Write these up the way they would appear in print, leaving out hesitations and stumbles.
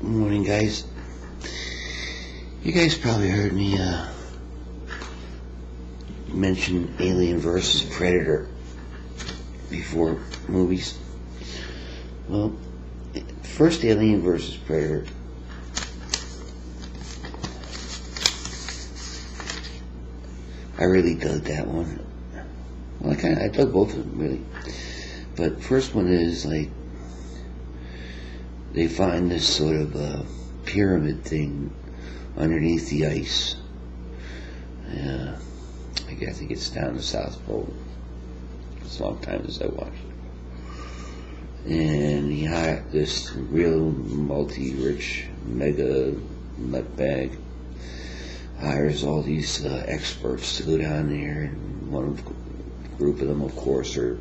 Morning, guys. You guys probably heard me mention Alien versus Predator before movies. Well, first Alien versus Predator. I really dug that one. Well, I dug both of them, really. But first one is like, they find this sort of pyramid thing underneath the ice. I think it's down the South Pole. It's a long time since I watched it. And he hired this real multi-rich mega nutbag, hires all these experts to go down there, and a group of them, of course, are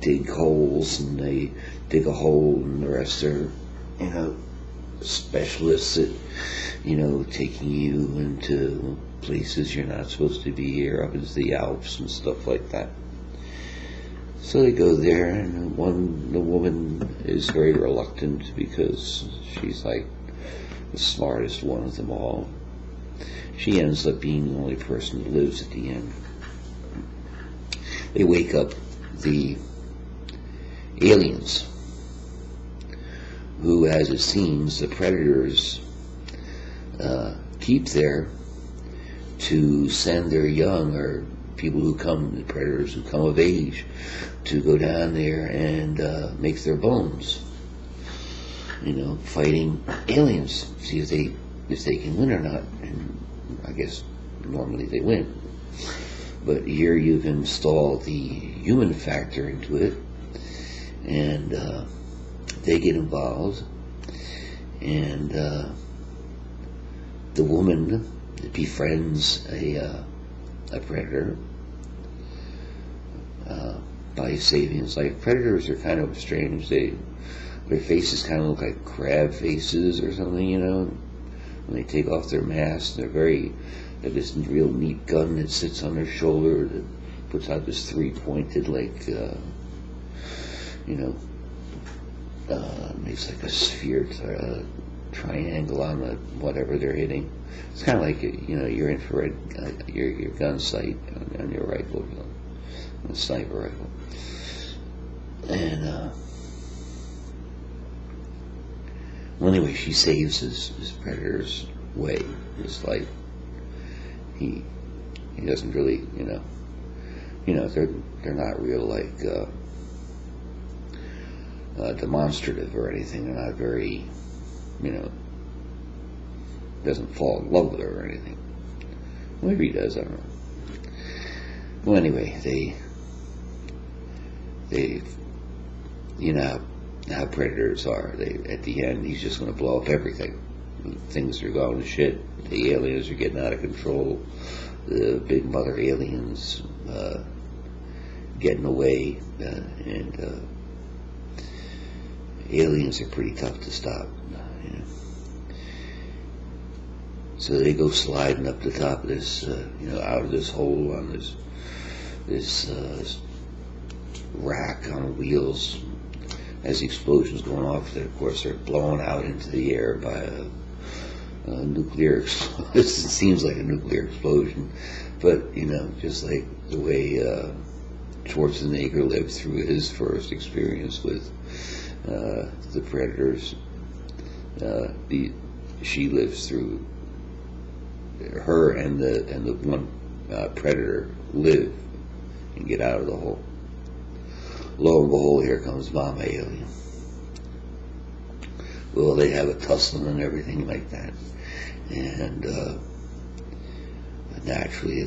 dig holes, and they dig a hole, and the rest are, specialists at, taking you into places you're not supposed to be here, up into the Alps and stuff like that. So they go there, and the woman is very reluctant because she's like the smartest one of them all. She ends up being the only person that lives at the end. They wake up the aliens, who, as it seems, the predators keep there to send their young, or people who come, the predators who come of age, to go down there and make their bones, fighting aliens, see if they can win or not. And I guess normally they win, but here you've installed the human factor into it, and they get involved, and the woman befriends a predator by saving his life. Predators are kind of strange. Their faces kind of look like crab faces or something, when they take off their masks. They have this real neat gun that sits on their shoulder that puts out this three-pointed, makes like a sphere, triangle on the whatever they're hitting. It's kind of like your infrared, your gun sight on your rifle, a sniper rifle. And well, anyway, she saves his predator's way, his life. He doesn't really, they're not real demonstrative or anything. They're not very, doesn't fall in love with her or anything. Maybe he does, I don't know. Well, anyway, they how predators are. At the end, he's just going to blow up everything. Things are going to shit. The aliens are getting out of control. The big mother aliens getting away, and aliens are pretty tough to stop. So they go sliding up the top of this, out of this hole on this rack on wheels. As the explosion's going off, of course, they're blown out into the air by a nuclear explosion. It seems like a nuclear explosion, but just like the way Schwarzenegger lived through his first experience with the predators, she lives through. Her and the one predator live and get out of the hole. Lo and behold, here comes Mama Alien. Well, they have a tussle and everything like that, and naturally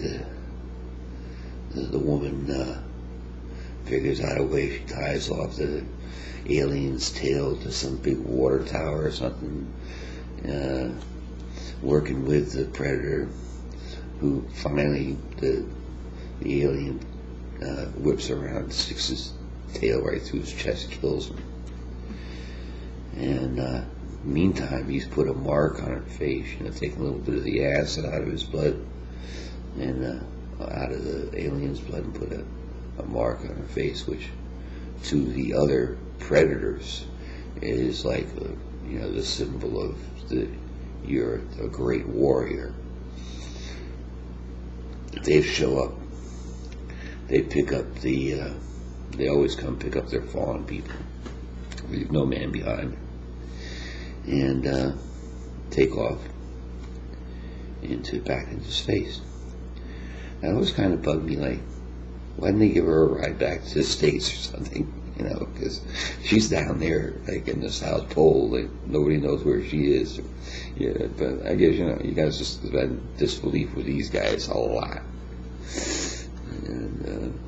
the woman figures out a way. She ties off the alien's tail to some big water tower or something, working with the predator, who finally the alien whips around, sticks his tail right through his chest, kills him. And meantime, he's put a mark on her face, taking a little bit of the acid out of his blood, and out of the alien's blood, and put a mark on her face, which to the other predators is like the symbol of you're a great warrior. They show up. They pick up they always come pick up their fallen people. Leave no man behind. And take off back into space. That always kind of bugged me, like, why didn't they give her a ride back to the States or something? Because she's down there, like in the South Pole, like nobody knows where she is. Yeah, but I guess you guys just had disbelief with these guys a lot, and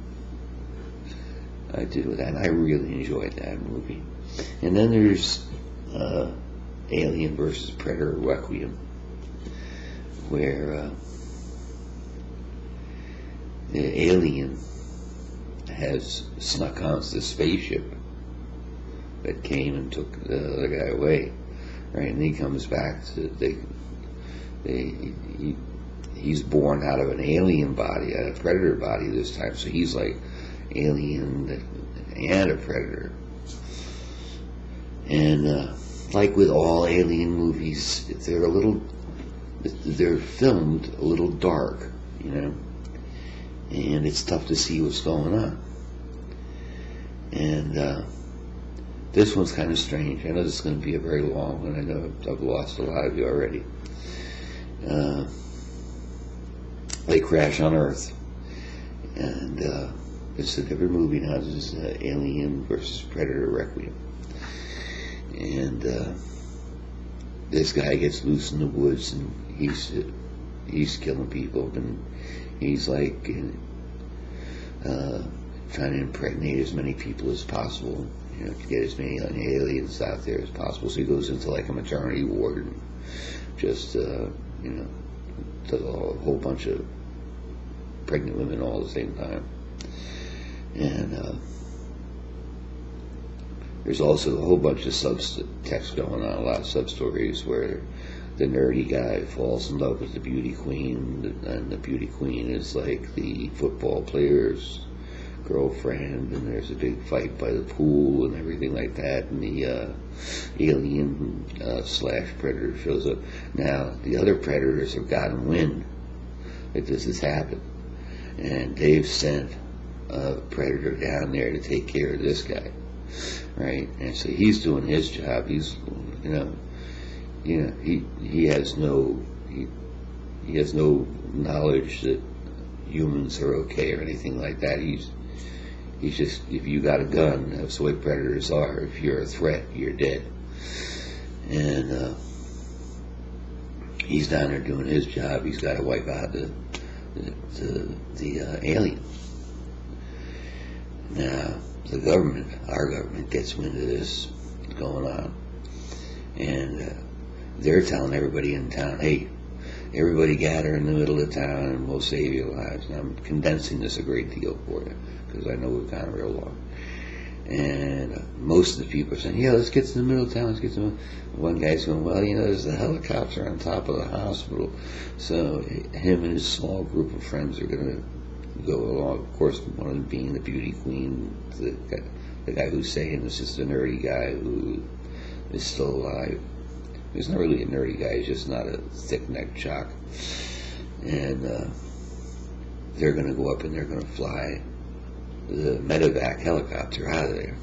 I did with that. And I really enjoyed that movie. And then there's Alien versus Predator Requiem, where the alien has snuck onto the spaceship that came and took the other guy away, right? And he comes back to he's born out of an alien body, out of a predator body this time, so he's like alien and a predator. And like with all alien movies, they're filmed a little dark, and it's tough to see what's going on. And this one's kind of strange. I know this is going to be a very long one. I know I've lost a lot of you already. They crash on Earth, and it's a different movie now. This is Alien versus Predator Requiem. And this guy gets loose in the woods, and he's killing people, and he's like trying to impregnate as many people as possible, to get as many aliens out there as possible. So he goes into like a maternity ward and just does a whole bunch of pregnant women all at the same time. And there's also a whole bunch of subtext going on, a lot of sub-stories where the nerdy guy falls in love with the beauty queen, and the beauty queen is like the football player's girlfriend, and there's a big fight by the pool and everything like that, and the alien slash predator shows up. Now, the other predators have gotten wind that this has happened, and they've sent a predator down there to take care of this guy, right? And so he's doing his job. He's, he has no knowledge that humans are okay or anything like that. He's just, if you got a gun, that's the way predators are. If you're a threat, you're dead. And he's down there doing his job. He's got to wipe out the alien. Now, the government, our government, gets wind of this going on, and they're telling everybody in town, hey, everybody gather in the middle of town and we'll save your lives. And I'm condensing this a great deal for you, because I know we've gone real long. And most of the people are saying, yeah, let's get to the middle of town, let's get to the middle. One guy's going, well, there's a helicopter on top of the hospital. So him and his small group of friends are going to go along. Of course, one of them being the beauty queen, the guy who's saying this is the nerdy guy who is still alive. He's not really a nerdy guy, he's just not a thick-necked jock. And they're going to go up and they're going to fly the medevac helicopter out of there.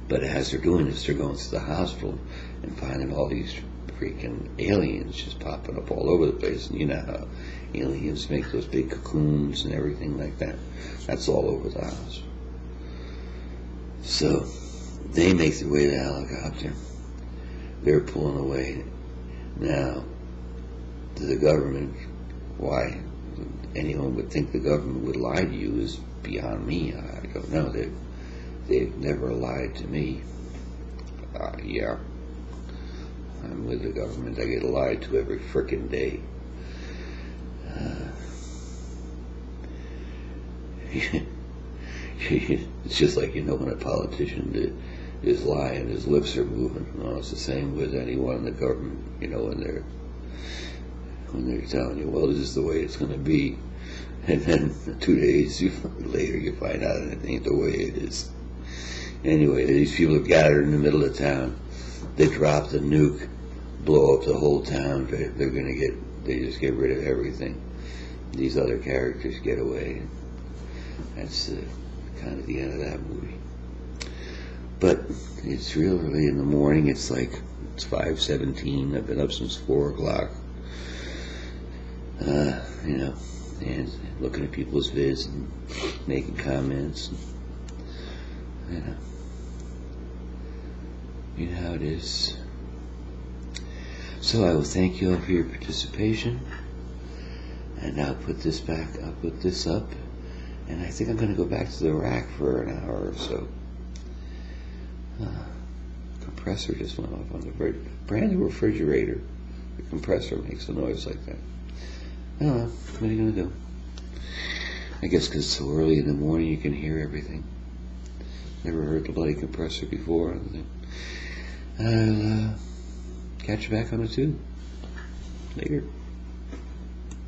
But as they're doing this, they're going to the hospital and finding all these freaking aliens just popping up all over the place. And you know how aliens make those big cocoons and everything like that. That's all over the house. So they make their way to the helicopter. They're pulling away. Now, to the government, why anyone would think the government would lie to you is beyond me. I don't know. They've never lied to me. Yeah, I'm with the government. I get lied to every frickin' day. It's just like, when a politician is lying, his lips are moving. Well, it's the same with anyone in the government, when they're telling you, well, this is the way it's going to be, and then 2 days later you find out it ain't the way it is. Anyway, these people are gathered in the middle of town. They drop the nuke, blow up the whole town. They just get rid of everything. These other characters get away. That's kind of the end of that movie. But it's real early in the morning. It's 5:17. I've been up since 4 o'clock. And looking at people's vids and making comments. You know how it is. So I will thank you all for your participation, and I'll put this up, and I think I'm going to go back to the rack for an hour or so. Compressor just went off on the brand new refrigerator. The compressor makes a noise like that. I don't know. What are you going to do? I guess because it's so early in the morning you can hear everything. Never heard the bloody compressor before. I'll catch you back on the tube. Later.